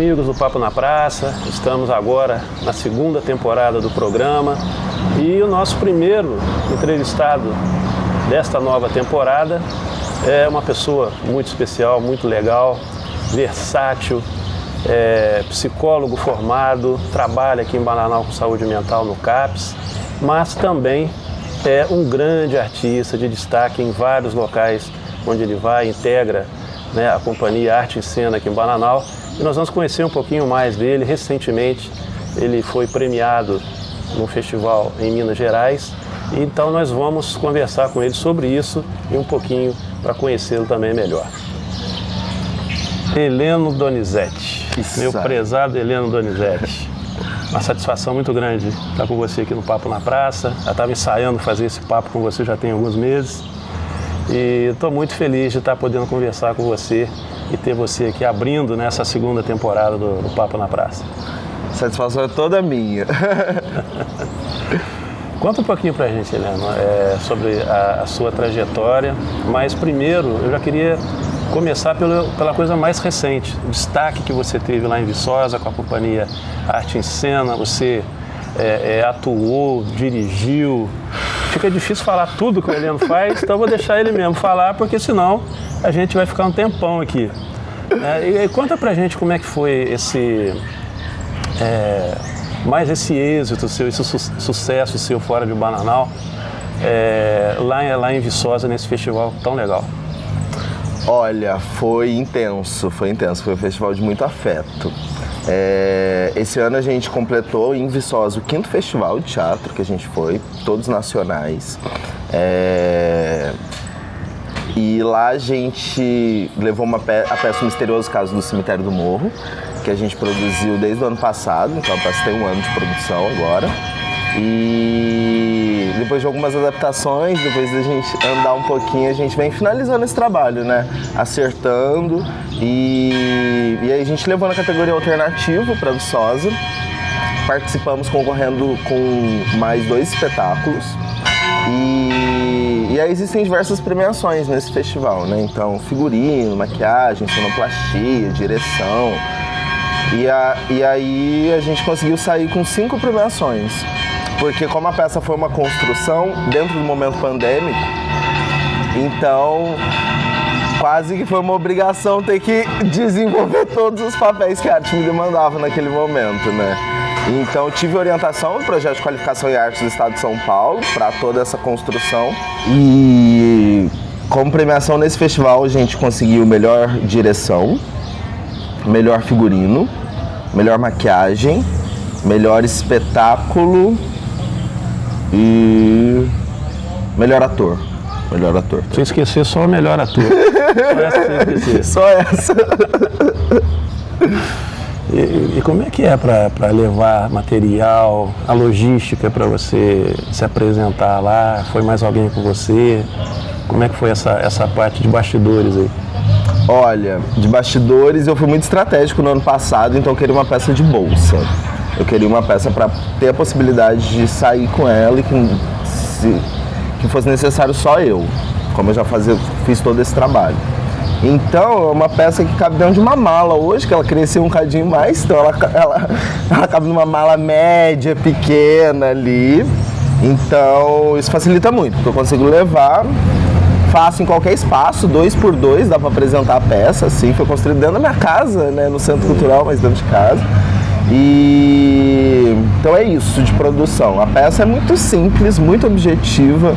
amigos do Papo na Praça, estamos agora na segunda temporada do programa e o nosso primeiro entrevistado desta nova temporada é uma pessoa muito especial, muito legal, versátil, psicólogo formado, trabalha aqui em Bananal com saúde mental no CAPS, mas também é um grande artista de destaque em vários locais onde ele vai, integra, né, a companhia Arte em Cena aqui em Bananal. E nós vamos conhecer um pouquinho mais dele. Recentemente ele foi premiado num festival em Minas Gerais, então nós vamos conversar com ele sobre isso e um pouquinho para conhecê-lo também melhor. Heleno Donizete, meu prezado Heleno Donizete. Uma satisfação muito grande estar com você aqui no Papo na Praça. Já estava ensaiando fazer esse papo com você já tem alguns meses. E estou muito feliz de estar podendo conversar com você e ter você aqui abrindo nessa segunda temporada do Papo na Praça. A satisfação é toda minha. Conta um pouquinho pra gente, Heleno, sobre a sua trajetória, mas primeiro eu já queria começar pela coisa mais recente, o destaque que você teve lá em Viçosa com a companhia Arte em Cena. Você atuou, dirigiu. Fica difícil falar tudo que o Heleno faz, então eu vou deixar ele mesmo falar, porque senão a gente vai ficar um tempão aqui. E conta pra gente como é que foi esse êxito seu, esse sucesso seu fora de Bananal, lá em Viçosa, nesse festival tão legal. Olha, foi intenso, foi um festival de muito afeto. Esse ano a gente completou em Viçosa o 5º festival de teatro que a gente foi, todos nacionais. E lá a gente levou a peça O Misterioso Caso do Cemitério do Morro, que a gente produziu desde o ano passado, então a peça tem um ano de produção agora. E depois de algumas adaptações, depois da gente andar um pouquinho, a gente vem finalizando esse trabalho, né? Acertando. E aí a gente levou na categoria alternativa para Viçosa. Participamos concorrendo com mais 2 espetáculos. E aí existem diversas premiações nesse festival, né? Então, figurino, maquiagem, sonoplastia, direção. E aí a gente conseguiu sair com 5 premiações. Porque como a peça foi uma construção dentro do momento pandêmico, então quase que foi uma obrigação ter que desenvolver todos os papéis que a arte me demandava naquele momento, né? Então tive orientação do Projeto de Qualificação em Artes do Estado de São Paulo para toda essa construção. E como premiação nesse festival a gente conseguiu melhor direção, melhor figurino, melhor maquiagem, melhor espetáculo e melhor ator. Você esqueceu só o melhor ator. Só essa você esqueceu. Só essa. E como é que é para levar material, a logística para você se apresentar lá? Foi mais alguém com você? Como é que foi essa parte de bastidores aí? Olha, de bastidores eu fui muito estratégico no ano passado, então eu queria uma peça de bolsa. Eu queria uma peça para ter a possibilidade de sair com ela e que fosse necessário só eu, como eu já fiz todo esse trabalho. Então é uma peça que cabe dentro de uma mala hoje, que ela cresceu um cadinho mais, então ela cabe numa mala média, pequena ali. Então isso facilita muito, porque eu consigo levar fácil em qualquer espaço, 2x2, dá para apresentar a peça, assim, foi construído dentro da minha casa, né, no Centro Cultural, mas dentro de casa. E então é isso de produção. A peça é muito simples, muito objetiva,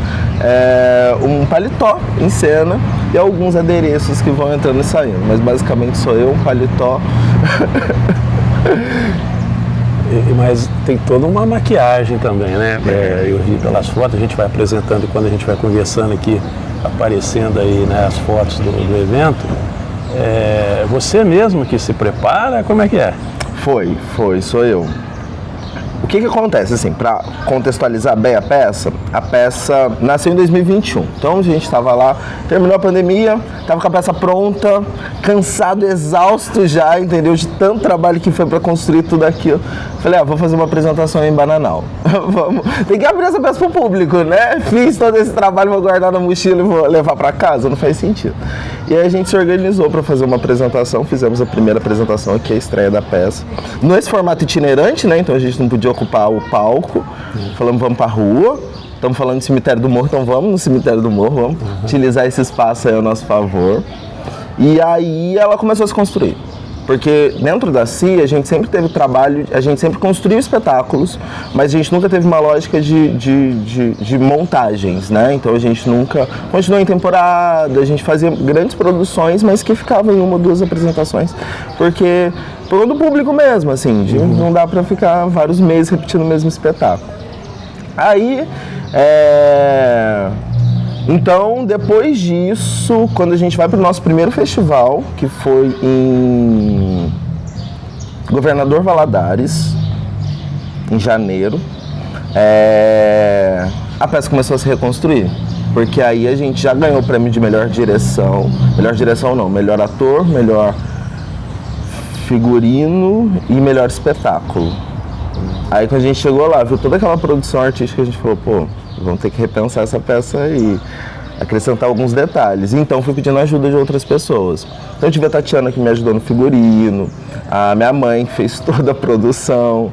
um paletó em cena e alguns adereços que vão entrando e saindo, mas basicamente sou eu, um paletó. Mas tem toda uma maquiagem também, né? Eu vi pelas fotos, a gente vai apresentando e quando a gente vai conversando aqui, aparecendo aí, né, as fotos do evento. Você mesmo que se prepara? Como é que é? Sou eu. O que acontece, assim, para contextualizar bem a peça nasceu em 2021. Então a gente estava lá, terminou a pandemia, estava com a peça pronta, cansado, exausto já, entendeu? De tanto trabalho que foi para construir tudo aquilo. Falei, vou fazer uma apresentação em Bananal. Tem que abrir essa peça pro público, né? Fiz todo esse trabalho, vou guardar na mochila e vou levar para casa, não faz sentido. E aí a gente se organizou para fazer uma apresentação, fizemos a primeira apresentação aqui, a estreia da peça. Nesse formato itinerante, né? Então a gente não podia ocupar o palco. Falamos, vamos pra rua. Estamos falando de Cemitério do Morro, então vamos no Cemitério do Morro, vamos utilizar esse espaço aí a nosso favor. E aí ela começou a se construir. Porque dentro da CIA a gente sempre teve trabalho, a gente sempre construiu espetáculos, mas a gente nunca teve uma lógica de montagens, né? Então a gente nunca continuou em temporada, a gente fazia grandes produções, mas que ficavam em uma ou duas apresentações, porque por conta do público mesmo, assim, não dá pra ficar vários meses repetindo o mesmo espetáculo. Aí, então, depois disso, quando a gente vai para o nosso primeiro festival, que foi em Governador Valadares, em janeiro, a peça começou a se reconstruir. Porque aí a gente já ganhou o prêmio de melhor direção não, melhor ator, melhor figurino e melhor espetáculo. Aí quando a gente chegou lá, viu toda aquela produção artística, a gente falou, pô, vamos ter que repensar essa peça aí, acrescentar alguns detalhes. Então fui pedindo ajuda de outras pessoas. Então eu tive a Tatiana que me ajudou no figurino, a minha mãe que fez toda a produção,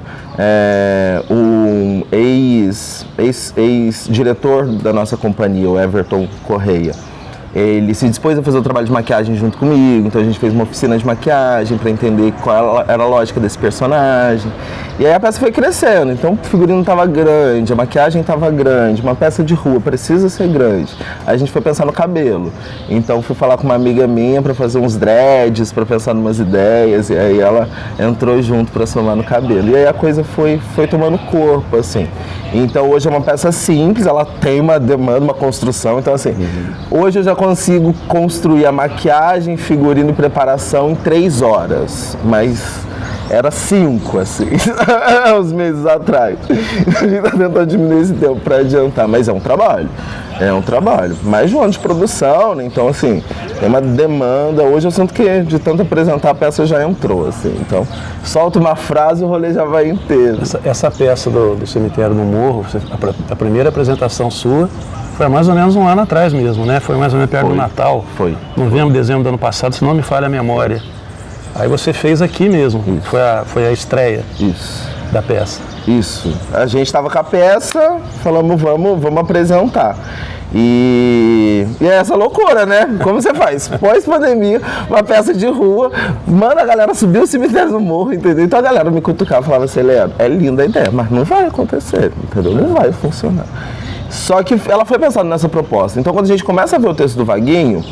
o ex-diretor da nossa companhia, o Everton Correia. Ele se dispôs a fazer o trabalho de maquiagem junto comigo, então a gente fez uma oficina de maquiagem para entender qual era a lógica desse personagem. E aí a peça foi crescendo, então o figurino estava grande, a maquiagem estava grande, uma peça de rua precisa ser grande. Aí a gente foi pensar no cabelo, então fui falar com uma amiga minha para fazer uns dreads, para pensar em umas ideias, e aí ela entrou junto para somar no cabelo. E aí a coisa foi tomando corpo, assim. Então hoje é uma peça simples, ela tem uma demanda, uma construção, então assim, hoje eu já consigo construir a maquiagem, figurino e preparação em 3 horas, mas era 5, assim, uns meses atrás. A gente está tentando diminuir esse tempo para adiantar, mas é um trabalho, mais de um ano de produção, né? Então assim, tem uma demanda. Hoje eu sinto que de tanto apresentar a peça já entrou, assim, então solta uma frase e o rolê já vai inteiro. Essa peça do Cemitério do Morro, a primeira apresentação sua, foi mais ou menos um ano atrás mesmo, né? Foi mais ou menos perto do Natal. Foi. Novembro, dezembro do ano passado, se não me falha a memória. Aí você fez aqui mesmo, foi a estreia da peça. Isso. A gente estava com a peça, falamos, vamos apresentar. E é essa loucura, né? Como você faz? Pós-pandemia, uma peça de rua, manda a galera subir o Cemitério do Morro, entendeu? Então a galera me cutucava e falava assim, Leandro, é linda a ideia, mas não vai acontecer, entendeu? Não vai funcionar. Só que ela foi pensando nessa proposta. Então quando a gente começa a ver o texto do Vaguinho,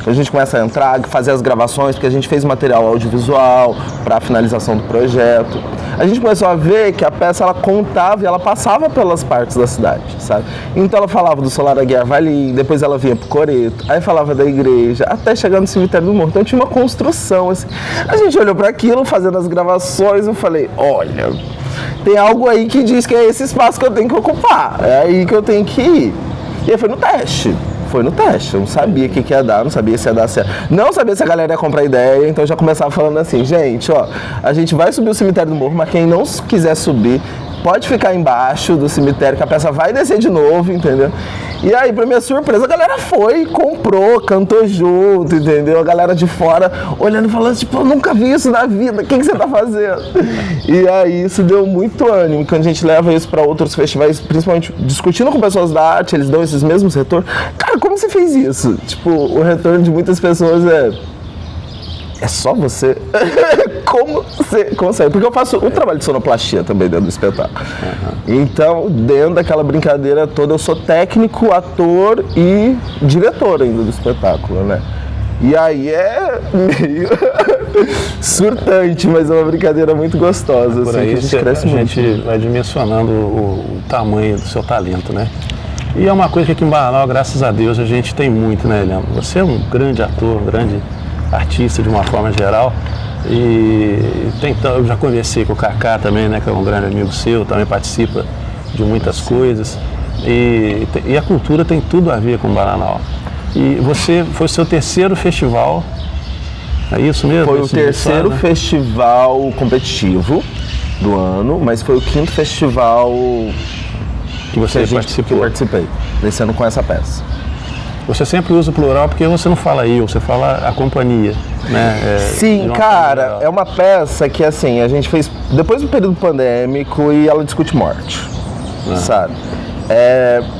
a gente começa a entrar, fazer as gravações, porque a gente fez material audiovisual para a finalização do projeto. A gente começou a ver que a peça ela contava e ela passava pelas partes da cidade, sabe? Então ela falava do Solar da Guerra Valim, depois ela vinha pro Coreto, aí falava da igreja, até chegar no Cemitério do Morro. Então tinha uma construção, assim. A gente olhou para aquilo, fazendo as gravações, eu falei, olha, tem algo aí que diz que é esse espaço que eu tenho que ocupar, é aí que eu tenho que ir. E aí foi no teste. Eu não sabia o que ia dar, não sabia se ia dar certo. Não sabia se a galera ia comprar ideia, então eu já começava falando assim, gente, ó, a gente vai subir o Cemitério do Morro, mas quem não quiser subir, pode ficar embaixo do cemitério, que a peça vai descer de novo, entendeu? E aí, pra minha surpresa, a galera foi, comprou, cantou junto, entendeu? A galera de fora olhando e falando, tipo, eu nunca vi isso na vida, o que você tá fazendo? E aí, isso deu muito ânimo, quando a gente leva isso pra outros festivais, principalmente discutindo com pessoas da arte, eles dão esses mesmos retornos. Cara, como você fez isso? Tipo, o retorno de muitas pessoas é só você? Como você consegue? Porque eu faço o trabalho de sonoplastia também dentro do espetáculo. Então, dentro daquela brincadeira toda, eu sou técnico, ator e diretor ainda do espetáculo, né? E aí é meio surtante, mas é uma brincadeira muito gostosa. Por assim, aí que a gente cresce muito. A gente vai dimensionando o tamanho do seu talento, né? E é uma coisa que aqui em Bananal, graças a Deus, a gente tem muito, né, Helena? Você é um grande ator, um grande artista de uma forma geral, E eu já conversei com o Kaká também, né, que é um grande amigo seu, também participa de muitas coisas. E a cultura tem tudo a ver com o Bananal. E foi o seu terceiro festival, é isso mesmo? Foi o terceiro festival competitivo do ano, mas foi o quinto festival que participou. Que eu participei, desse ano com essa peça. Você sempre usa o plural porque você não fala eu, você fala a companhia, né? Sim, cara, é uma peça que assim, a gente fez depois do período pandêmico e ela discute morte, sabe?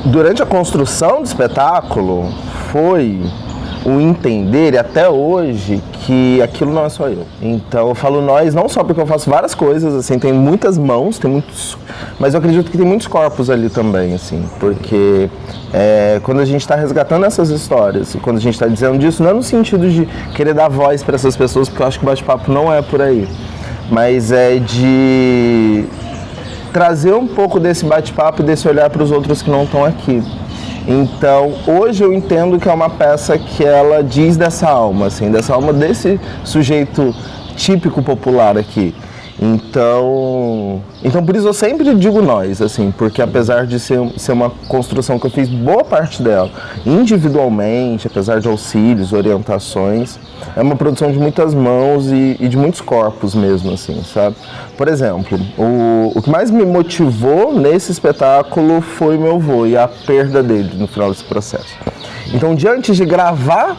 Durante a construção do espetáculo foi o entender, e até hoje, que aquilo não é só eu. Então eu falo nós, não só porque eu faço várias coisas, assim, tem muitas mãos, mas eu acredito que tem muitos corpos ali também, assim, porque quando a gente está resgatando essas histórias, quando a gente está dizendo disso, não é no sentido de querer dar voz para essas pessoas, porque eu acho que o bate-papo não é por aí, mas é de trazer um pouco desse bate-papo e desse olhar para os outros que não estão aqui. Então, hoje eu entendo que é uma peça que ela diz dessa alma, assim, dessa alma desse sujeito típico popular aqui. Então por isso eu sempre digo nós, assim, porque apesar de ser uma construção que eu fiz boa parte dela individualmente, apesar de auxílios, orientações, é uma produção de muitas mãos e de muitos corpos mesmo, assim, sabe? Por exemplo, o que mais me motivou nesse espetáculo foi meu avô e a perda dele no final desse processo. Então, antes de gravar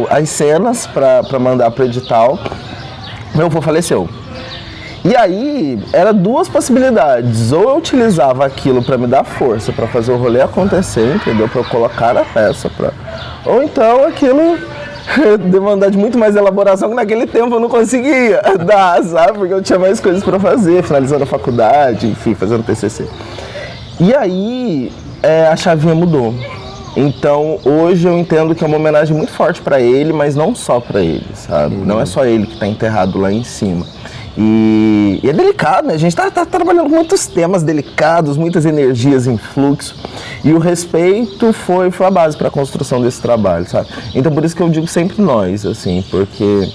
as cenas para mandar para o edital, meu avô faleceu. E aí, era duas possibilidades, ou eu utilizava aquilo para me dar força, para fazer o rolê acontecer, entendeu? Para eu colocar a peça, ou então aquilo demandar de muito mais elaboração que naquele tempo eu não conseguia dar, sabe? Porque eu tinha mais coisas para fazer, finalizando a faculdade, enfim, fazendo TCC. E aí, a chavinha mudou. Então, hoje eu entendo que é uma homenagem muito forte para ele, mas não só para ele, sabe? Não é só ele que está enterrado lá em cima. E é delicado, né? A gente tá trabalhando com muitos temas delicados, muitas energias em fluxo. E o respeito foi a base para a construção desse trabalho, sabe? Então por isso que eu digo sempre nós, assim, porque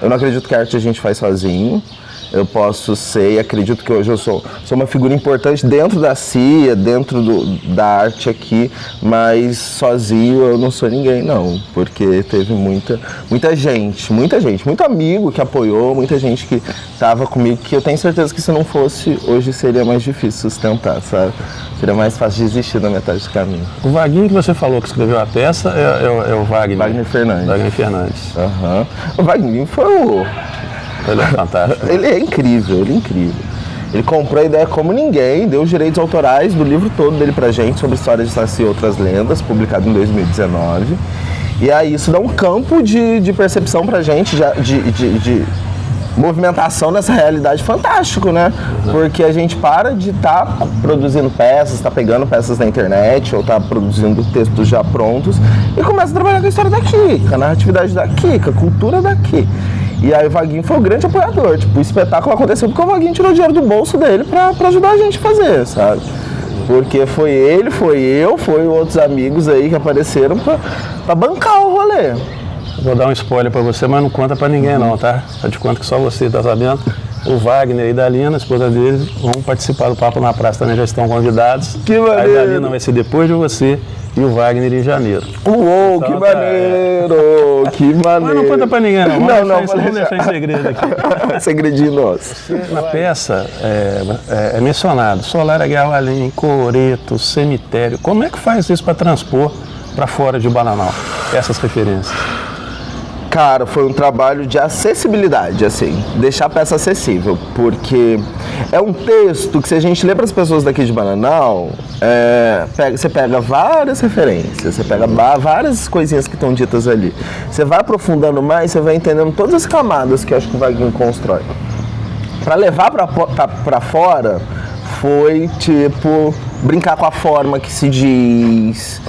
eu não acredito que a arte a gente faz sozinho. Eu posso ser, e acredito que hoje eu sou uma figura importante dentro da CIA, dentro da arte aqui, mas sozinho eu não sou ninguém, não, porque teve muita gente, muito amigo que apoiou, muita gente que estava comigo, que eu tenho certeza que se não fosse, hoje seria mais difícil sustentar, sabe? Seria mais fácil de desistir na metade do caminho. O Vaguinho que você falou que escreveu a peça é o Wagner. Wagner Fernandes. Wagner Fernandes. Uhum. O Wagner foi Ele é fantástico. Ele é incrível, Ele comprou a ideia como ninguém, deu os direitos autorais do livro todo dele pra gente, sobre histórias de Saci e outras lendas, publicado em 2019. E aí isso dá um campo de percepção pra gente, de movimentação nessa realidade fantástico, né? Porque a gente para de estar produzindo peças, tá pegando peças na internet ou tá produzindo textos já prontos e começa a trabalhar com a história daqui, com a narratividade daqui, com a cultura daqui. E aí o Vaguinho foi o grande apoiador, tipo, o espetáculo aconteceu porque o Vaguinho tirou dinheiro do bolso dele pra ajudar a gente a fazer, sabe? Porque foi ele, foi eu, foi outros amigos aí que apareceram pra bancar o rolê. Vou dar um spoiler pra você, mas não conta pra ninguém não, tá? Eu te conto que só você tá sabendo. O Wagner e a Dalina, a esposa dele, vão participar do Papo na Praça, também já estão convidados. Que maneiro! A Dalina vai ser depois de você e o Wagner em janeiro. Uou, então, que maneiro! Que maneiro! Mas não conta pra ninguém não, vamos deixar em segredo aqui. Segredinho nosso. Na peça é mencionado Solar, Guerra-Além, Coreto, Cemitério. Como é que faz isso para transpor para fora de Bananal, essas referências? Cara, foi um trabalho de acessibilidade, assim, deixar a peça acessível, porque é um texto que se a gente lê para as pessoas daqui de Bananal, você pega várias referências, você pega várias coisinhas que estão ditas ali. Você vai aprofundando mais, você vai entendendo todas as camadas que eu acho que o Vaguinho constrói. Para levar para fora, foi tipo brincar com a forma que se diz,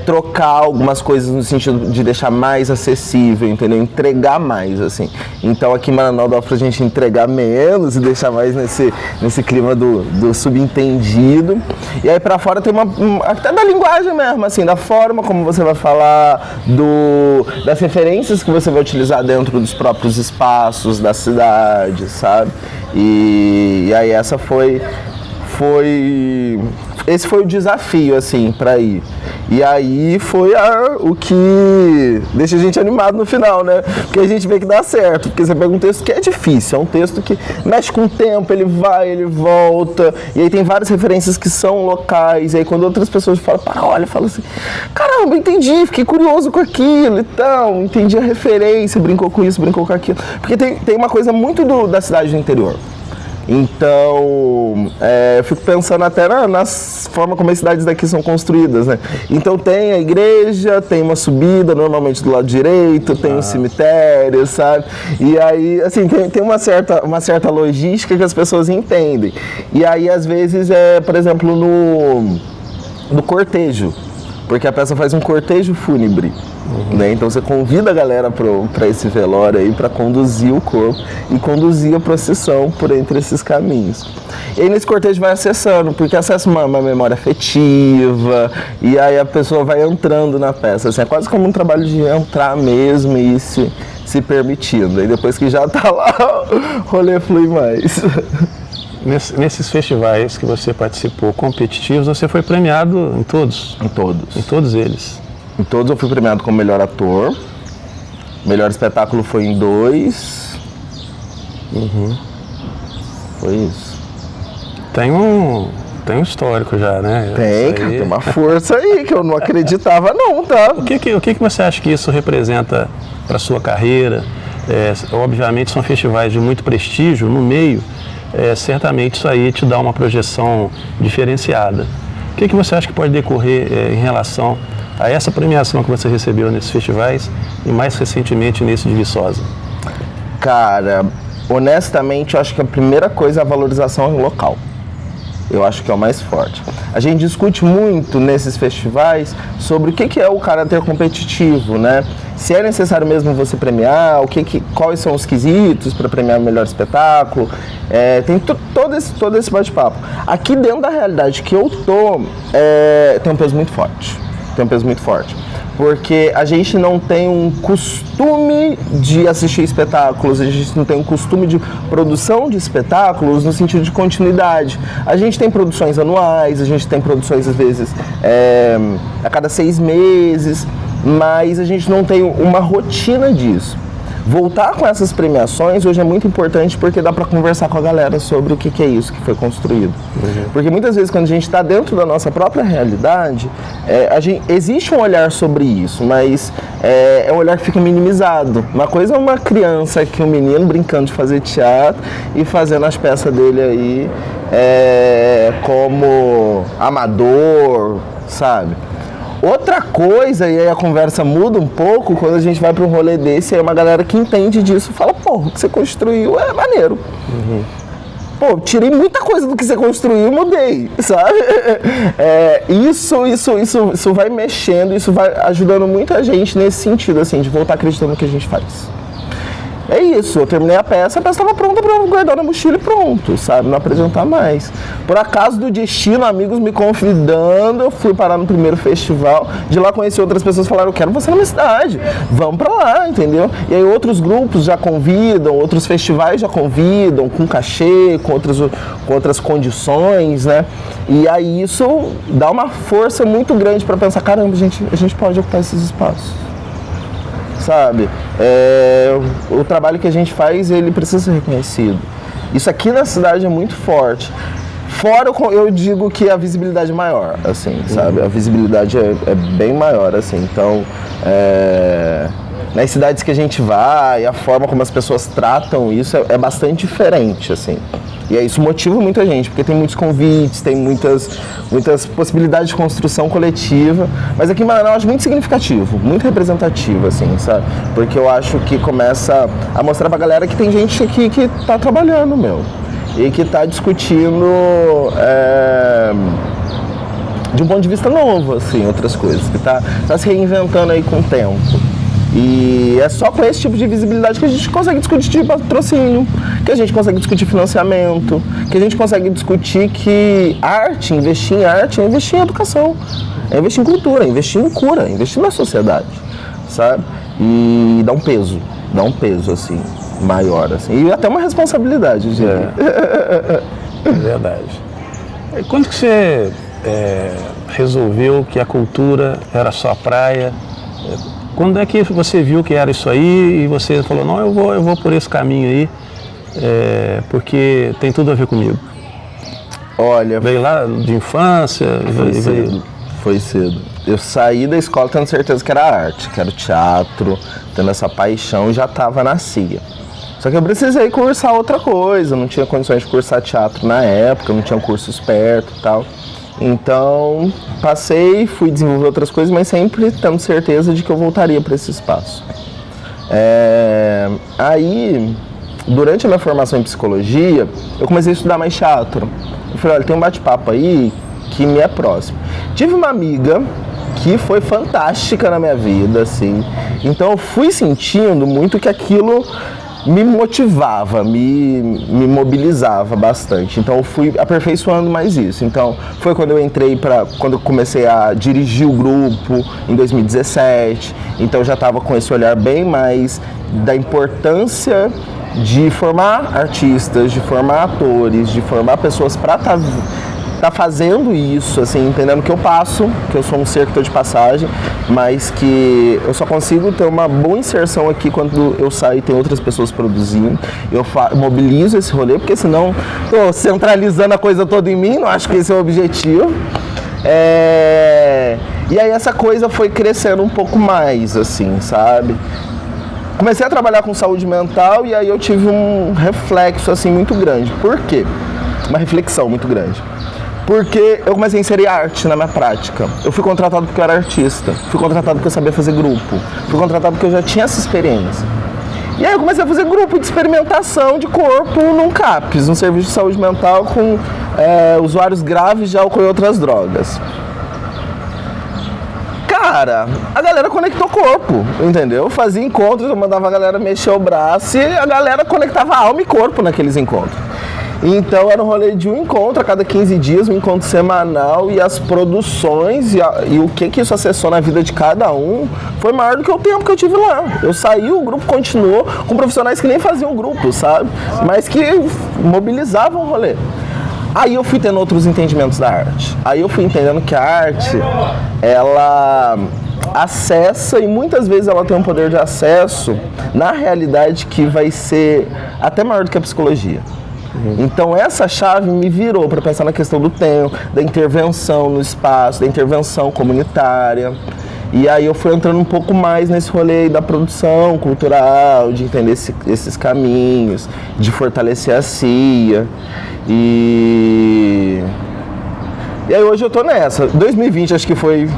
trocar algumas coisas no sentido de deixar mais acessível, entendeu? Entregar mais, assim. Então aqui em Manaus dá pra gente entregar menos e deixar mais nesse clima do subentendido. E aí pra fora tem até da linguagem mesmo, assim, da forma como você vai falar, das referências que você vai utilizar dentro dos próprios espaços da cidade, sabe? E aí esse foi o desafio, assim, para ir. E aí foi o que deixa a gente animado no final, né? Porque a gente vê que dá certo. Porque você pega um texto que é difícil, é um texto que mexe com o tempo, ele vai, ele volta. E aí tem várias referências que são locais. E aí quando outras pessoas falam, olha, fala assim, caramba, entendi, fiquei curioso com aquilo e tal. Entendi a referência, brincou com isso, brincou com aquilo. Porque tem uma coisa muito da cidade do interior. Então, eu fico pensando até na forma como as cidades daqui são construídas, né? Então tem a igreja, tem uma subida, normalmente do lado direito, tem um cemitério, sabe? E aí, assim, tem uma certa logística que as pessoas entendem. E aí, às vezes, por exemplo, no cortejo, porque a peça faz um cortejo fúnebre. Né? Então você convida a galera para esse velório aí, para conduzir o corpo e conduzir a procissão por entre esses caminhos. E aí nesse cortejo vai acessando, porque acessa uma memória afetiva, e aí a pessoa vai entrando na peça. Assim, é quase como um trabalho de entrar mesmo e se permitindo. E depois que já está lá, o rolê flui mais. Nesses festivais que você participou competitivos, você foi premiado em todos? Em todos. Em todos eles? Em todos eu fui premiado como melhor ator. Melhor espetáculo foi em 2. Foi isso. Tem um histórico já, né? Tem uma força aí que eu não acreditava não, tá? O que você acha que isso representa para sua carreira? Obviamente são festivais de muito prestígio no meio. Certamente isso aí te dá uma projeção diferenciada. O que você acha que pode decorrer em relação a essa premiação que você recebeu nesses festivais e mais recentemente nesse de Viçosa? Cara, honestamente, eu acho que a primeira coisa é a valorização local. Eu acho que é o mais forte. A gente discute muito nesses festivais sobre o que é o caráter competitivo, né? Se é necessário mesmo você premiar, quais são os quesitos para premiar o melhor espetáculo. Tem todo esse bate-papo. Aqui dentro da realidade que eu tô, tem um peso muito forte. Porque a gente não tem um costume de assistir espetáculos, a gente não tem um costume de produção de espetáculos no sentido de continuidade. A gente tem produções anuais, a gente tem produções às vezes a cada 6 meses, mas a gente não tem uma rotina disso. Voltar com essas premiações hoje é muito importante porque dá para conversar com a galera sobre o que é isso que foi construído. Porque muitas vezes quando a gente está dentro da nossa própria realidade, existe um olhar sobre isso, mas é um olhar que fica minimizado. Uma coisa é uma criança, um menino brincando de fazer teatro e fazendo as peças dele aí como amador, sabe? Outra coisa, e aí a conversa muda um pouco, quando a gente vai para um rolê desse, aí uma galera que entende disso fala, o que você construiu é maneiro. Tirei muita coisa do que você construiu e mudei, sabe? Isso vai mexendo, isso vai ajudando muita gente nesse sentido, assim, de voltar acreditando no que a gente faz. É isso, eu terminei a peça estava pronta para eu guardar na mochila e pronto, sabe? Não apresentar mais. Por acaso do destino, amigos me convidando, eu fui parar no primeiro festival, de lá conheci outras pessoas que falaram, eu quero você na minha cidade, vamos pra lá, entendeu? E aí outros grupos já convidam, outros festivais já convidam, com cachê, com outras condições, né? E aí isso dá uma força muito grande para pensar, caramba, a gente pode ocupar esses espaços. Sabe? O trabalho que a gente faz, ele precisa ser reconhecido. Isso aqui na cidade é muito forte. Fora, eu digo que a visibilidade é maior, assim, sabe? A visibilidade é bem maior, assim. Então, nas cidades que a gente vai, a forma como as pessoas tratam isso é bastante diferente, assim. E aí isso motiva muita gente, porque tem muitos convites, tem muitas possibilidades de construção coletiva. Mas aqui em Manaus eu acho muito significativo, muito representativo, assim, sabe? Porque eu acho que começa a mostrar pra galera que tem gente aqui que tá trabalhando, e que tá discutindo de um ponto de vista novo, assim, outras coisas, que tá se reinventando aí com o tempo. E é só com esse tipo de visibilidade que a gente consegue discutir patrocínio, que a gente consegue discutir financiamento, que a gente consegue discutir que investir em arte é investir em educação, é investir em cultura, é investir em cura, é investir na sociedade, sabe? E dá um peso, assim, maior, assim, e até uma responsabilidade, eu diria. É verdade. E quando que você resolveu que a cultura era sua praia? Quando é que você viu que era isso aí e você falou, não, eu vou por esse caminho aí, porque tem tudo a ver comigo? Olha... Veio lá de infância? Foi cedo. Eu saí da escola tendo certeza que era arte, que era o teatro, tendo essa paixão, já nascia. Só que eu precisei cursar outra coisa, não tinha condições de cursar teatro na época, não tinha cursos perto e tal. Então, fui desenvolver outras coisas, mas sempre tendo certeza de que eu voltaria para esse espaço. Aí, durante a minha formação em psicologia, eu comecei a estudar mais teatro. Eu falei, olha, tem um bate-papo aí que me é próximo. Tive uma amiga que foi fantástica na minha vida, assim. Então, eu fui sentindo muito que aquilo me motivava, me mobilizava bastante. Então eu fui aperfeiçoando mais isso. Então foi quando eu comecei a dirigir o grupo em 2017. Então eu já estava com esse olhar bem mais da importância de formar artistas, de formar atores, de formar pessoas para tá fazendo isso, assim, entendendo que eu passo, que eu sou um ser que estou de passagem, mas que eu só consigo ter uma boa inserção aqui quando eu saio e tem outras pessoas produzindo. Eu mobilizo esse rolê, porque senão estou centralizando a coisa toda em mim, não acho que esse é o objetivo. E aí essa coisa foi crescendo um pouco mais, assim, sabe? Comecei a trabalhar com saúde mental e aí eu tive um reflexo, assim, muito grande. Por quê? Uma reflexão muito grande. Porque eu comecei a inserir arte na minha prática. Eu fui contratado porque eu era artista. Fui contratado porque eu sabia fazer grupo. Fui contratado porque eu já tinha essa experiência. E aí eu comecei a fazer grupo de experimentação de corpo num CAPS, um serviço de saúde mental com usuários graves de álcool e outras drogas. Cara, a galera conectou corpo, entendeu? Eu fazia encontros, eu mandava a galera mexer o braço e a galera conectava alma e corpo naqueles encontros. Então era um rolê de um encontro a cada 15 dias, um encontro semanal, e as produções e o que isso acessou na vida de cada um foi maior do que o tempo que eu tive lá. Eu saí, o grupo continuou com profissionais que nem faziam grupo, sabe? Mas que mobilizavam o rolê. Aí eu fui tendo outros entendimentos da arte. Aí eu fui entendendo que a arte, ela acessa, e muitas vezes ela tem um poder de acesso na realidade que vai ser até maior do que a psicologia. Então essa chave me virou para pensar na questão do tempo, da intervenção no espaço, da intervenção comunitária. E aí eu fui entrando um pouco mais nesse rolê da produção cultural, de entender esses caminhos, de fortalecer a CIA. E aí hoje eu tô nessa. 2020 acho que foi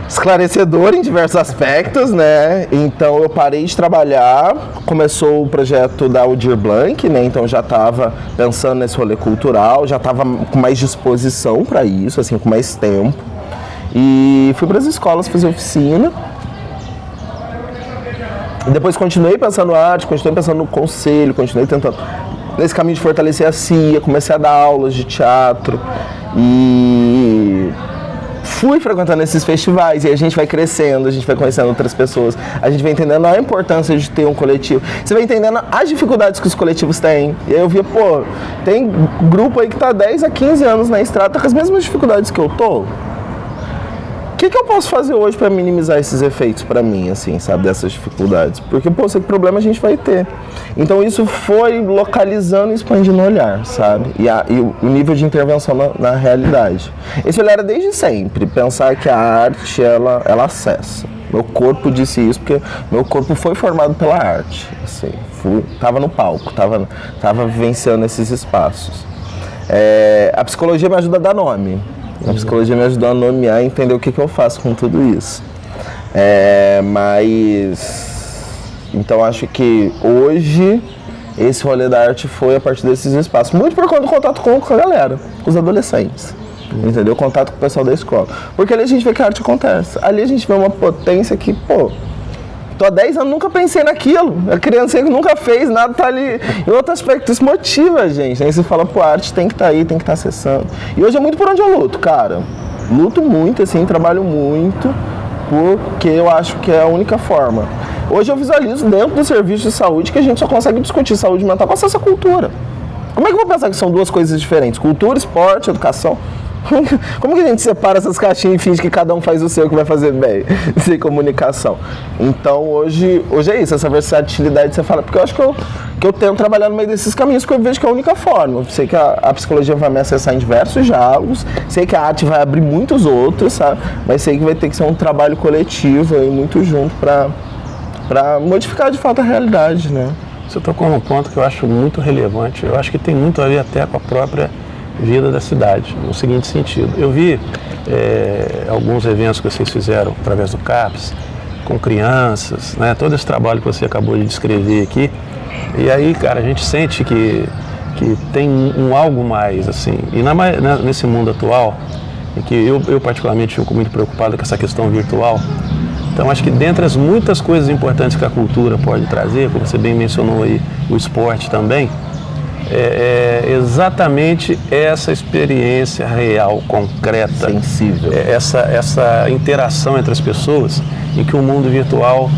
esclarecedor em diversos aspectos, né? Então eu parei de trabalhar, começou o projeto da Aldir Blanc, né? Então já estava pensando nesse rolê cultural, já estava com mais disposição para isso, assim, com mais tempo. E fui para as escolas fazer oficina. Depois continuei pensando na arte, continuei pensando no conselho, continuei tentando nesse caminho de fortalecer a CIA, comecei a dar aulas de teatro e fui frequentando esses festivais, e a gente vai crescendo, a gente vai conhecendo outras pessoas, a gente vai entendendo a importância de ter um coletivo, você vai entendendo as dificuldades que os coletivos têm. E aí eu via, tem grupo aí que tá 10 a 15 anos na estrada, tá com as mesmas dificuldades que eu tô. O que eu posso fazer hoje para minimizar esses efeitos para mim, assim, sabe, dessas dificuldades? Porque, sei que problema a gente vai ter. Então isso foi localizando e expandindo o olhar, sabe? E o nível de intervenção na realidade. Esse olhar era desde sempre, pensar que a arte, ela acessa. Meu corpo disse isso porque meu corpo foi formado pela arte, assim, tava no palco, tava vivenciando esses espaços. A psicologia me ajuda a dar nome. A psicologia me ajudou a nomear e entender o que eu faço com tudo isso. Então acho que hoje esse rolê da arte foi a partir desses espaços. Muito por conta do contato com a galera, com os adolescentes. entendeu? Contato com o pessoal da escola. Porque ali a gente vê que a arte acontece. Ali a gente vê uma potência que, pô, tô há 10 anos, nunca pensei naquilo. A criança que nunca fez nada, tá ali. Em outro aspecto, isso motiva a gente. Aí você fala, pô, a arte tem que estar aí, tem que estar acessando. E hoje é muito por onde eu luto, cara. Luto muito, assim, trabalho muito, porque eu acho que é a única forma. Hoje eu visualizo dentro do serviço de saúde que a gente só consegue discutir saúde mental com acesso à cultura. Como é que eu vou pensar que são duas coisas diferentes? Cultura, esporte, educação. Como que a gente separa essas caixinhas e finge que cada um faz o seu que vai fazer bem? Sem comunicação. Então hoje é isso, essa versatilidade que você fala. Porque eu acho que eu tento trabalhar no meio desses caminhos, porque eu vejo que é a única forma. Eu sei que a psicologia vai me acessar em diversos diálogos, sei que a arte vai abrir muitos outros, sabe? Mas sei que vai ter que ser um trabalho coletivo e muito junto para modificar de fato a realidade, né? Você tocou num ponto que eu acho muito relevante. Eu acho que tem muito a ver até com a própria vida da cidade, no seguinte sentido. Eu vi alguns eventos que vocês fizeram através do CAPES, com crianças, né? Todo esse trabalho que você acabou de descrever aqui. E aí, cara, a gente sente que tem um algo mais, assim. E nesse mundo atual, em que eu particularmente fico muito preocupado com essa questão virtual. Então, acho que dentre as muitas coisas importantes que a cultura pode trazer, como você bem mencionou aí, o esporte também, é exatamente essa experiência real, concreta, sensível, essa interação entre as pessoas, em que o mundo virtual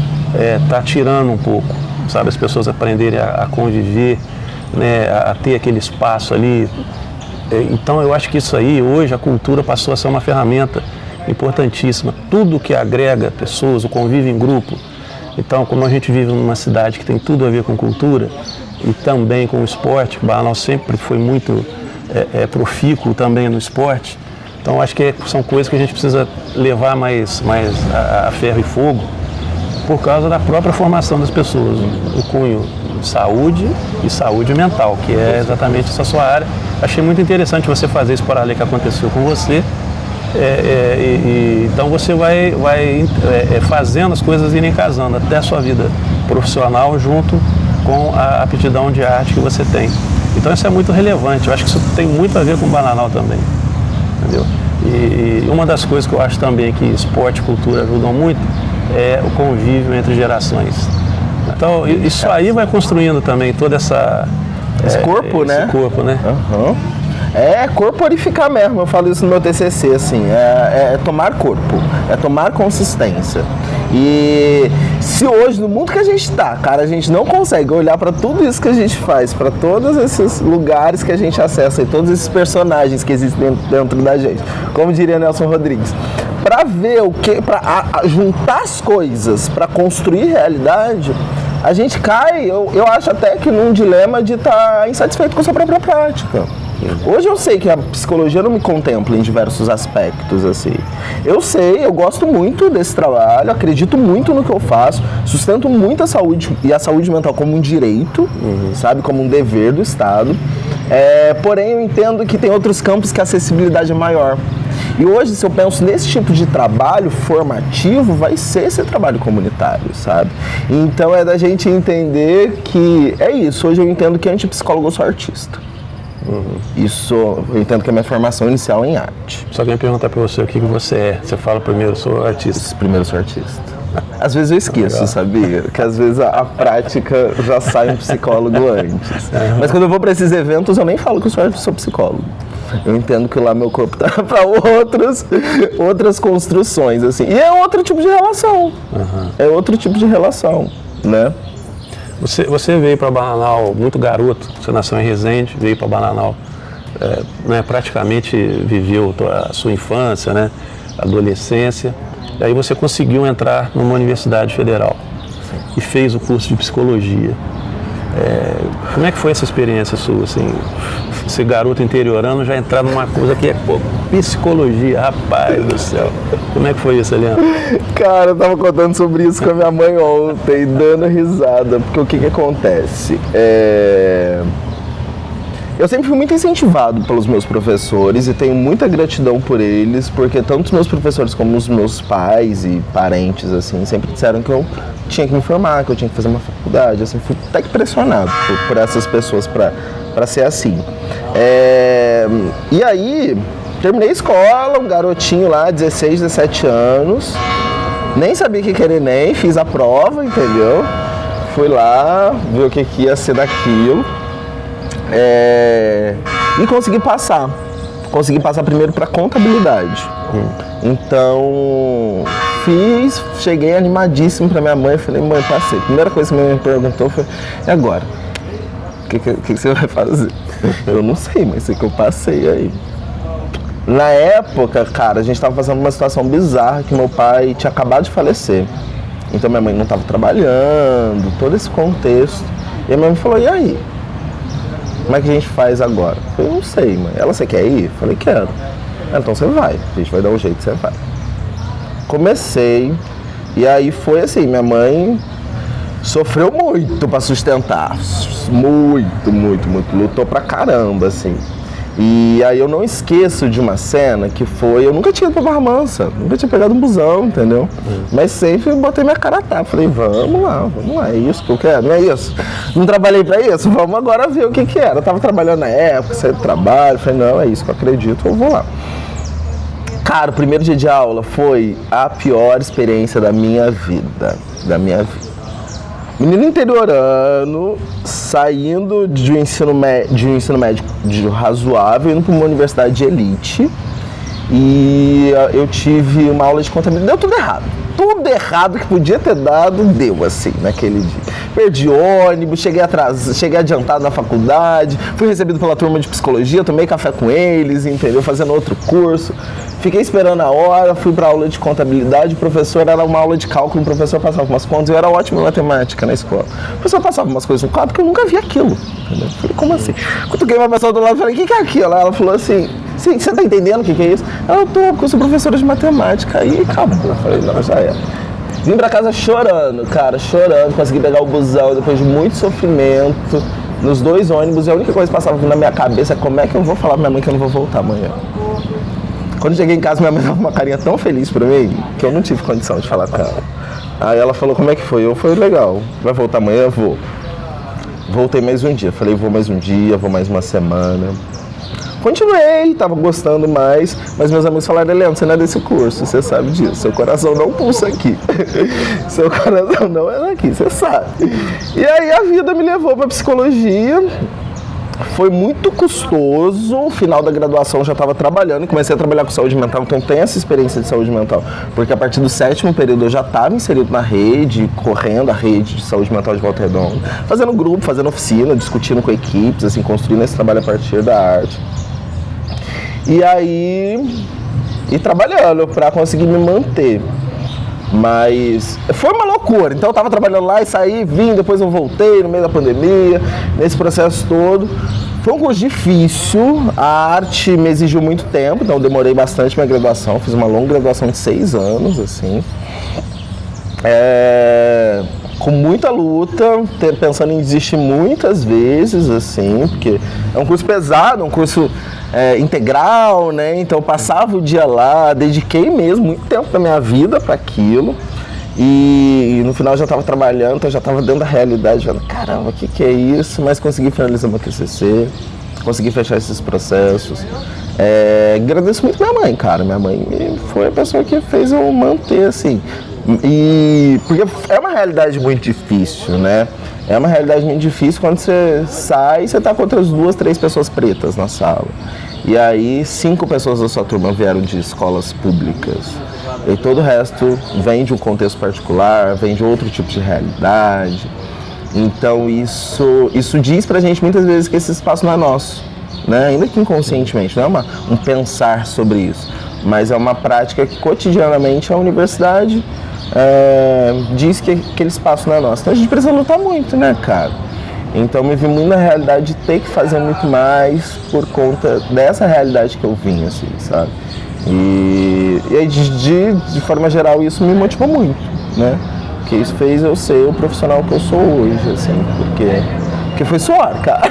está tirando um pouco, sabe, as pessoas aprenderem a conviver, né, a ter aquele espaço ali. Então eu acho que isso aí, hoje a cultura passou a ser uma ferramenta importantíssima. Tudo que agrega pessoas, o convívio em grupo. Então, como a gente vive numa cidade que tem tudo a ver com cultura e também com o esporte, o Bananal sempre foi muito profícuo também no esporte. Então, acho que são coisas que a gente precisa levar mais a ferro e fogo por causa da própria formação das pessoas. O cunho de saúde e saúde mental, que é exatamente essa sua área. Achei muito interessante você fazer esse paralelo que aconteceu com você. Então você vai fazendo as coisas irem casando até a sua vida profissional junto com a aptidão de arte que você tem. Então isso é muito relevante, eu acho que isso tem muito a ver com o Bananal também, entendeu? E uma das coisas que eu acho também que esporte e cultura ajudam muito é o convívio entre gerações. Então isso aí vai construindo também toda esse corpo, né? Esse corpo, né? Uhum. É corporificar mesmo, eu falo isso no meu TCC, assim, é tomar corpo, é tomar consistência. E se hoje, no mundo que a gente tá, cara, a gente não consegue olhar para tudo isso que a gente faz, para todos esses lugares que a gente acessa e todos esses personagens que existem dentro da gente, como diria Nelson Rodrigues, para ver o que, para juntar as coisas, para construir realidade, a gente cai, eu acho até que num dilema de estar insatisfeito com a sua própria prática. Hoje eu sei que a psicologia não me contempla em diversos aspectos, assim. Eu sei, eu gosto muito desse trabalho, acredito muito no que eu faço, sustento muito a saúde e a saúde mental como um direito, sabe, como um dever do Estado. Porém, eu entendo que tem outros campos que a acessibilidade é maior. E hoje, se eu penso nesse tipo de trabalho formativo, vai ser esse trabalho comunitário, sabe? Então é da gente entender que é isso. Hoje eu entendo que antes de psicólogo eu sou artista. Isso, eu entendo que é a minha formação inicial em arte. Se alguém perguntar pra você o que você é, você fala primeiro, sou artista. Primeiro sou artista. Às vezes eu esqueço, sabia? Que às vezes a prática já sai um psicólogo antes. Mas quando eu vou para esses eventos, eu nem falo que eu sou psicólogo. Eu entendo que lá meu corpo tá para outras construções, assim. E é outro tipo de relação. É outro tipo de relação, né? Você veio para Bananal muito garoto, você nasceu em Resende, veio para Bananal, né, praticamente viveu a sua infância, né, adolescência, e aí você conseguiu entrar numa universidade federal. Sim. E fez o curso de psicologia. Como é que foi essa experiência sua, assim, esse garoto interiorano já entrar numa coisa que é psicologia, rapaz do céu. Como é que foi isso, Eliana? Cara, eu tava contando sobre isso com a minha mãe ontem, dando risada, porque o que acontece? Eu sempre fui muito incentivado pelos meus professores e tenho muita gratidão por eles, porque tanto os meus professores como os meus pais e parentes, assim, sempre disseram que eu tinha que me formar, que eu tinha que fazer uma faculdade, assim, fui até que pressionado por essas pessoas para ser assim. E aí, terminei a escola, um garotinho lá, 16, 17 anos. Nem sabia o que era Enem, fiz a prova, entendeu? Fui lá, ver o que ia ser daquilo. E consegui passar. Consegui passar primeiro para contabilidade. Então, cheguei animadíssimo para minha mãe, falei, mãe, passei. Primeira coisa que minha mãe me perguntou foi, e agora? O que você vai fazer? Eu não sei, mas sei que eu passei aí. Na época, cara, a gente estava passando uma situação bizarra, que meu pai tinha acabado de falecer. Então minha mãe não estava trabalhando, todo esse contexto. E a minha mãe falou, e aí? Como é que a gente faz agora? Eu falei, não sei, mãe. Ela, você quer ir? Eu falei, quero. Então você vai, a gente vai dar um jeito, você vai. Comecei, e aí foi assim, minha mãe sofreu muito para sustentar. Muito, muito, muito. Lutou pra caramba, assim. E aí eu não esqueço de uma cena que foi, eu nunca tinha ido pra Barra Mansa, nunca tinha pegado um busão, entendeu? Mas sempre botei minha cara a tapa, falei, vamos lá, é isso que eu quero, não é isso? Não trabalhei pra isso, vamos agora ver o que era. Eu tava trabalhando na época, saí do trabalho, falei, não, é isso que eu acredito, eu vou lá. Cara, o primeiro dia de aula foi a pior experiência da minha vida, Menino interiorano, saindo de um ensino médio razoável, indo para uma universidade de elite. E eu tive uma aula de contabilidade, deu tudo errado. Tudo errado que podia ter dado, deu assim, naquele dia. Perdi ônibus, cheguei adiantado na faculdade, fui recebido pela turma de psicologia, tomei café com eles, entendeu? Fazendo outro curso. Fiquei esperando a hora, fui para aula de contabilidade, o professor era uma aula de cálculo, o professor passava umas contas, eu era ótimo em matemática na escola. O professor passava umas coisas no quadro que eu nunca vi aquilo. Entendeu? Falei, como assim? Cutuquei uma pessoa do lado e falei, o que é aquilo? Ela falou assim, sim, você tá entendendo o que é isso? Ela, porque eu sou professora de matemática. Aí acabou. Eu falei, não, já era. Vim pra casa chorando, cara, chorando, consegui pegar o busão depois de muito sofrimento, nos 2 ônibus, e a única coisa que passava na minha cabeça é como é que eu vou falar pra minha mãe que eu não vou voltar amanhã. Quando cheguei em casa, minha mãe dava uma carinha tão feliz pra mim, que eu não tive condição de falar com ela. Aí ela falou, como é que foi? Eu falei, legal, vai voltar amanhã? Eu vou. Voltei mais um dia, falei, vou mais um dia, vou mais uma semana. Continuei, tava gostando mais, mas meus amigos falaram, Leandro, você não é desse curso, você sabe disso, seu coração não pulsa aqui, seu coração não é daqui, você sabe. E aí a vida me levou pra psicologia, foi muito custoso, no final da graduação eu já estava trabalhando e comecei a trabalhar com saúde mental, então tenho essa experiência de saúde mental, porque a partir do 7º período eu já estava inserido na rede, correndo a rede de saúde mental de Volta Redonda, fazendo grupo, fazendo oficina, discutindo com equipes, assim, construindo esse trabalho a partir da arte. E aí, trabalhando para conseguir me manter. Mas foi uma loucura, então eu tava trabalhando lá e saí, vim, depois eu voltei no meio da pandemia, nesse processo todo. Foi um curso difícil, a arte me exigiu muito tempo, então eu demorei bastante minha graduação, fiz uma longa graduação de 6 anos, assim. Com muita luta, pensando em desistir muitas vezes, assim, porque é um curso pesado, um curso integral, né? Então eu passava o dia lá, dediquei mesmo muito tempo da minha vida para aquilo. E no final eu já estava trabalhando, então eu já estava dentro da realidade, vendo, caramba, o que é isso? Mas consegui finalizar meu TCC, consegui fechar esses processos. Agradeço muito minha mãe, cara. Minha mãe foi a pessoa que fez eu manter, assim. Porque é uma realidade muito difícil, né? É uma realidade muito difícil quando você sai e você tá com outras 2, 3 pessoas pretas na sala. E aí 5 pessoas da sua turma vieram de escolas públicas. E todo o resto vem de um contexto particular, vem de outro tipo de realidade. Então isso diz pra gente muitas vezes que esse espaço não é nosso, né? Ainda que inconscientemente, não é um pensar sobre isso, mas é uma prática que cotidianamente a universidade diz que aquele espaço não é nosso. Então a gente precisa lutar muito, né, cara? Então me vi muito na realidade de ter que fazer muito mais por conta dessa realidade que eu vim, assim, sabe? E aí, de forma geral, isso me motivou muito, né? Porque isso fez eu ser o profissional que eu sou hoje, assim, porque foi suor, cara.